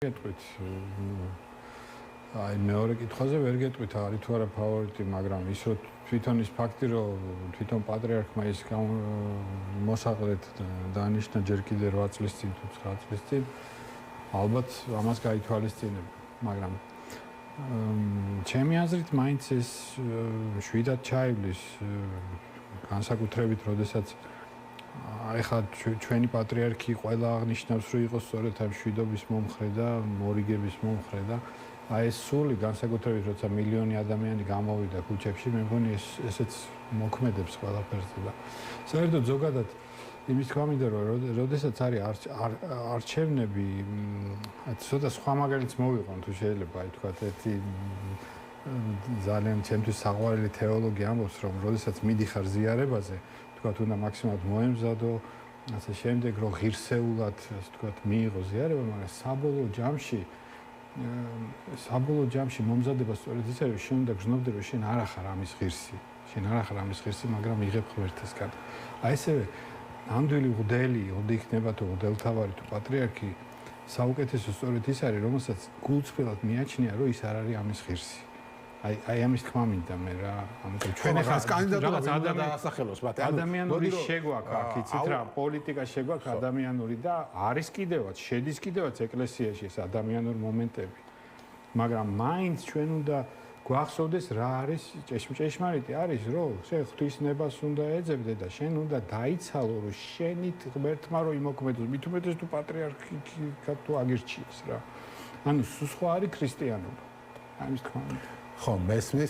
გეტყვით აი მეორე კითხვაზე ვერ გეტყვით არის თუ არა ფავორიტი, მაგრამ ის რომ თვითონ ის ფაქტი რომ თვითონ პატრიარქმა ის მოსაყრეთ დანიშნა ჯერ კიდე 8 წლის წინ თუ 9 წლის წინ ალბათ ამას გაითვალისწინებ, მაგრამ ჩემი აზრით მაინც ეს შვიდად ჩაივლის განსაკუთრებით როდესაც ეხლა ჩვენი პატრიარქი ყველა აღნიშნავს რომ იყოს სწორედ ამ შვიდობის მომხრე და მორიგების მომხრე და აი ეს სული განსაკუთრებით როცა მილიონი ადამიანი გამოვიდა ქუჩებში მე მგონი ესეც მოქმედებს ყველაფერზე და საერთოდ ზოგადად იმის თქვა მინდა რომ როდესაც არის არჩევნები ცოტა სხვა მაგალითს მოვიყვან თუ შეიძლება აი თქვა ერთი ძალიან ჩემთვის საყვარელი თეოლოგი ამბობს რომ როდესაც მიდიხარ ზიარებაზე თქვა უნდა მაქსიმალურად მოემზადო ასე შემდეგ რომ ღირსეულად ასე თქვა მიიღო ზიარება მაგრამ საბოლოო ჯამში მომზადება სწორედ ისე რომ შენ უნდა გრძნობდე რომ შენ არ ახარ ამის ღირსი მაგრამ იღებ ღმერთისგან აი ესევე ნამდვილი ღდელი იქნება თუ ღდელთავარი თუ პატრიარქი საუკეთესო სწორედ ის არის რომელსაც გულწრფელად მიაჩნია რომ ის არ არის ამის ღირსი აი ამის თქმა მინდა მე რა ამიტომ ჩვენ ახლა კანდიდატურა უნდა დაასახელოს მათ ადამიანური შეგვაქვს აქ იცით რა პოლიტიკა შეგვაქვს ადამიანური და არის კიდევაც შედის კიდევაც ეკლესიაში ეს ადამიანური მომენტები მაგრამ მაინც ჩვენ უნდა გვახსოვდეს რა არის ჭეშმარიტი არის რომ შენ ღვთისნებას უნდა ეძებდე და შენ უნდა დაიცალო რომ შენით ღმერთმა რომ იმოქმედოს მით უმეტეს თუ პატრიარქი თუ აგირჩიეს რა ანუ სხვა არის ქრისტიანობა ამის თქმა მინდა ხო მესმის